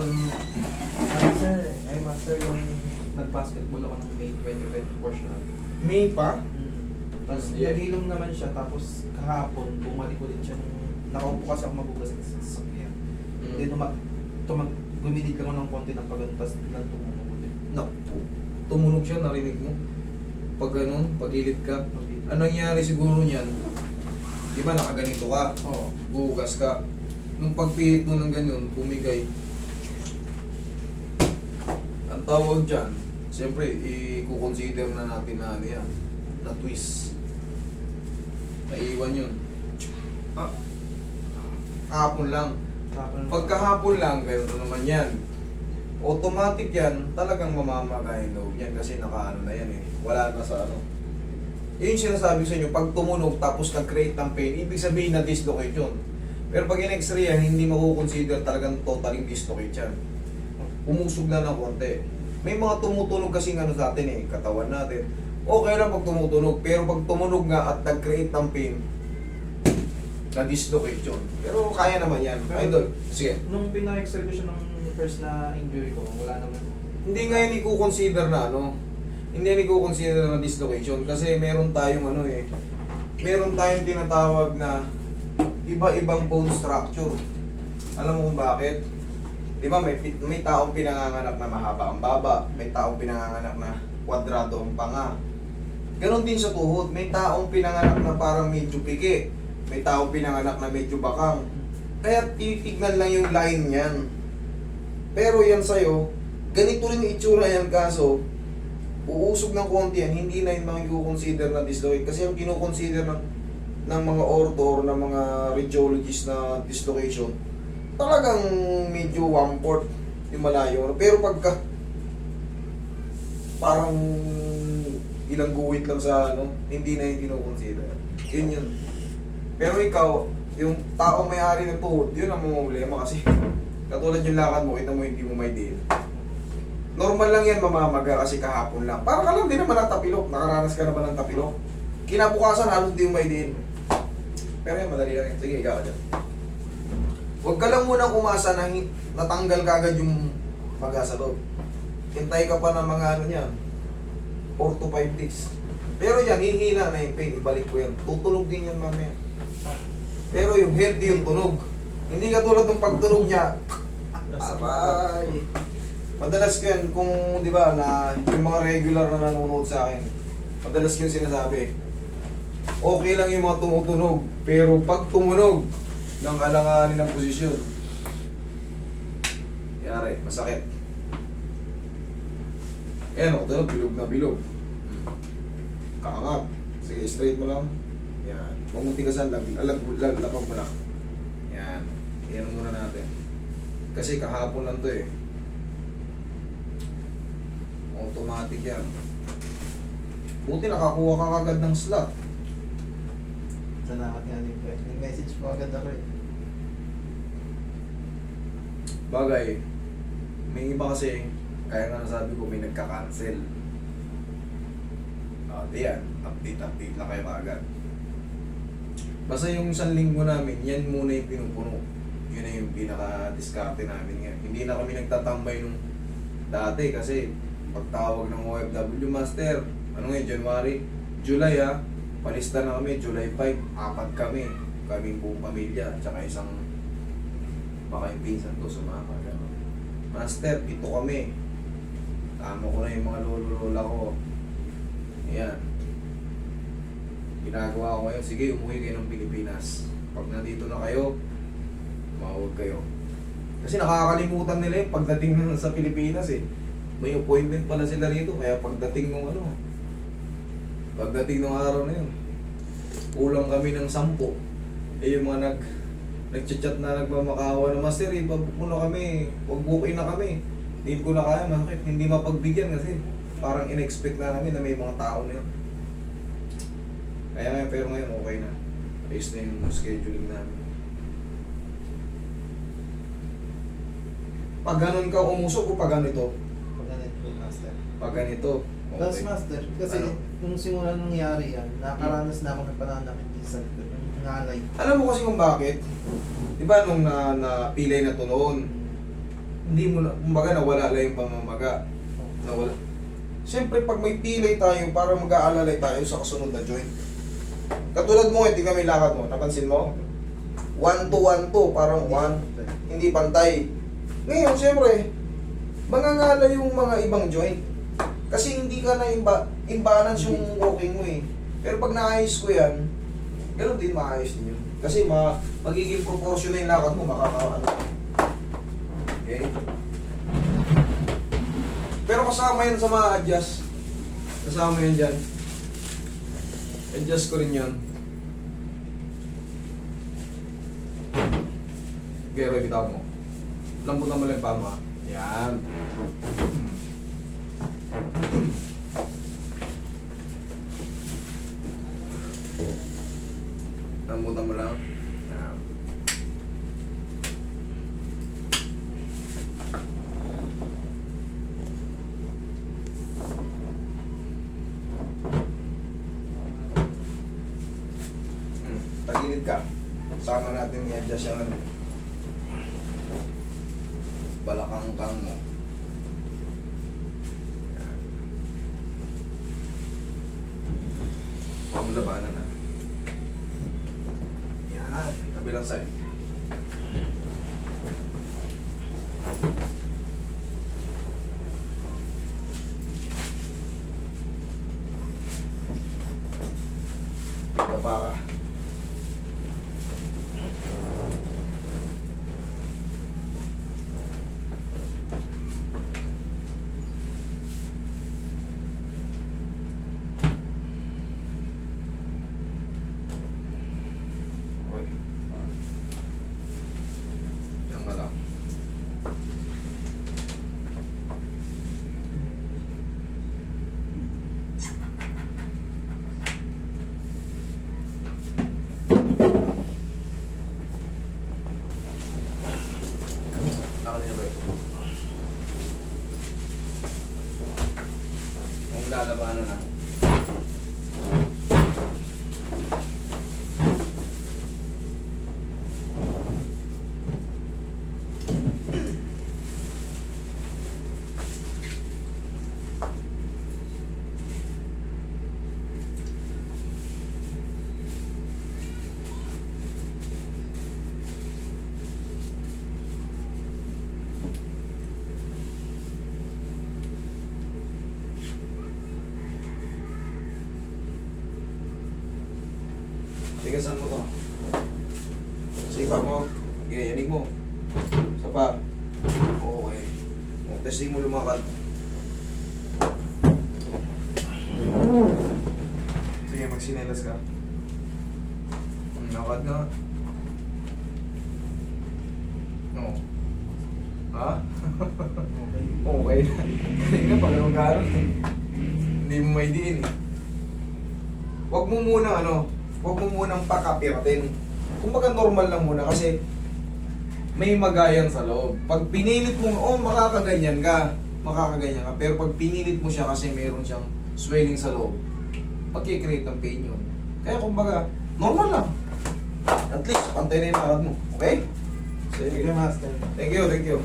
Sir, ay master yung nag-basketball ako ng May 2024 siya. May pa? Tapos Yeah. nagilom naman siya, tapos kahapon bumalik ulit siya nung nakaupo kasi ako magugas sa sasakyan. Then gumilid lang ako ng konti ng pagano, tapos biglang tumunog ulit. Naku, tumunog siya, narinig mo? Pag ganun, pagilid ka. Anong nangyari siguro niyan? Di ba nakaganito ka? Oo. Buhugas ka. Nung pagpihit mo ng ganyan, bumigay. Ang tawag dyan, siyempre, i-consider na natin na ano yan, na twist. Naiiwan yun. Ah, hapon lang. Pagkahapon lang, gano'n naman yan. Automatic yan, talagang mamamagay loob yan kasi nakaano na yan eh. Wala na sa ano. Yun yung sinasabi sa inyo, pag tumunog tapos nag-create ng pain, ibig sabihin na dislocate yun. Pero pag in-x-ray yan, hindi makukonsider talagang totaling dislocate yan. Umusog na ng konti. May mga tumutunog kasi ano sa atin eh, katawan natin. Okay lang pag tumutunog, pero pag tumunog nga at nag-create ng pain, na-dislocate yun. Pero kaya naman yan. Idol, sige. Nung pina-x-ray ko siya ng first na injury ko, wala naman. Hindi nga yun i-consider na ano, hindi yan i-consider na dislocation kasi meron tayong ano eh, meron tayong tinatawag na iba-ibang bone structure. Alam mo kung bakit? Di ba may taong pinanganganak na mahaba ang baba, may taong pinanganganak na kwadrado ang panga. Ganon din sa tuhod, may taong pinanganak na parang medyo piki, may taong pinanganak na medyo bakang. Kaya titignan lang yung line niyan. Pero yan sa'yo, ganito rin yung itsura yan kaso, uusog ng konti yan, hindi na yung mga i-consider na dislocate. Kasi yung kino-consider ng mga ortho or ng mga radiologist na dislocation, talagang medyo 1/4 yung malayo. Pero pagka parang ilang guwit lang sa ano, hindi na yung kino-consider. Yun yun. Pero ikaw, yung taong may-ari ng tuhod, yun ang problema kasi katulad yung lakad mo, kita mo hindi mo may deal. Normal lang yan mamamaga kasi kahapon lang. Para ka lang din naman ng tapilok. Nakaranas ka na ba ng tapilok? Kinabukasan halos hindi mo may deal. Pero yan, madali lang yan. Sige, ikaw dyan. Huwag ka lang munang umasa na natanggal ka agad yung maga sa loob. Hintay ka pa ng mga ano niya, 4 to 5 days. Pero yan, hihina na yung pain. Ibalik ko yan. Tutunog din yan mamaya. Pero yung healthy yung tunog. Hindi ka tulad ng pagtunog niya. Aray! Madalas ko yan, kung di ba, na yung mga regular na nanonood sa akin, madalas ko yung sinasabi, okay lang yung mga tumutunog, pero pag tumunog, nang alanganin ng posisyon, yari, masakit. Ayan o, tunog, bilog na bilog. Kaangat. Sige, straight mo lang. Yan. Huwag mong tigasan, lapag mo lang. Yan. Yan muna natin. Kasi kahapon lang to eh. Automatic yan. Buti nakakuha ka agad ng slot. Salamat nga din po. May message po agad ako eh. Bagay, may iba kasi, kaya nga nasabi ko, may nagka-cancel. Di yan, update lang kayo agad. Basta yung isang linggo namin, yan muna yung pinupuno. Yun na yung pinaka-diskarte namin nga. Hindi na kami nagtatambay nung dati kasi pagtawag ng OFW Master, ano ngayon, January, July palista na kami, July 5, 4 kami, kaming buong pamilya, tsaka isang baka yung pinsan ko sumama. Master, 7 kami. Tama ko na yung mga lolo-lola ko. Ayan. Ginagawa ko ngayon, sige, umuwi kayo ng Pilipinas. Pag nandito na kayo, mawag kayo. Kasi nakakalimutan nila yung pagdating na sa Pilipinas eh. May appointment pala sila rito, kaya pagdating ng pagdating ng araw na yun, kulang kami ng 10. Eh yung mga nagchat-chat na nagmamakawa na, Master, ipabook mo na kami, wag-bookin na kami. Hindi ko na kaya, bakit? Hindi mapagbigyan kasi parang in-expect na namin na may mga tao na yun. Kaya ngayon, pero ngayon okay na. Ayos na yung scheduling namin. Pag ganun ka umusok o pag ganito? Pag ganito po, master. Pag ganito, Tapos master, kasi Ano? nung simula nangyari yan, nakaranas na ako ng pananakit sa ngalay. alam mo kasi kung bakit? Di ba nung napilay na to noon, hindi mo na, kumbaga nawala lang yung pamamaga. Nawala. Siyempre, pag may pilay tayo, para mag-aalalay tayo sa kasunod na joint. Katulad mo, tingnan mo yung lakad mo. Napansin mo? 1 to 1 to, parang 1. Hindi pantay. Ngayon, siyempre, mangangala yung mga ibang joint. Kasi hindi ka na imbalance yung walking mo eh. Pero pag naayos ko yan, ganoon din maayos din yun. Kasi magiging proportion na yung lakad mo, makakaano. Okay? Pero kasama yan sa mga adjust. Kasama yan dyan. Adjust ko rin yun. Pero bitaw mo. Lambutan mo lang yung paa mo. Yan. Lambutan mo lang. Yan. Tagilid ka. Sama natin i-adjust yung ano. Balakang-kang mo. Yan. Pamulabanan na. Yan. Kabilang side. Baba ka. Yan ka lang. Nakanin niya ba ito? Kung lalabanan na. Tigasan mo to. Sipa mo. Yanig mo. Isa pa. Okay. O, testing mo lumakad. Sige, magsinelas ka. Lakad nga. No. Ha? Okay na. Kanina pala mag-aaral. Hindi mo may diin eh. Huwag mo munang pakapiratin. Kumbaga normal lang muna kasi may magayan sa loob. Pag pinilit mo, makakaganyan ka. Pero pag pinilit mo siya kasi meron siyang swelling sa loob, magkikreate ng pain yun. Kaya kumbaga, normal lang. At least, pantay na yung lakad mo. Okay? Sige, master. Thank you.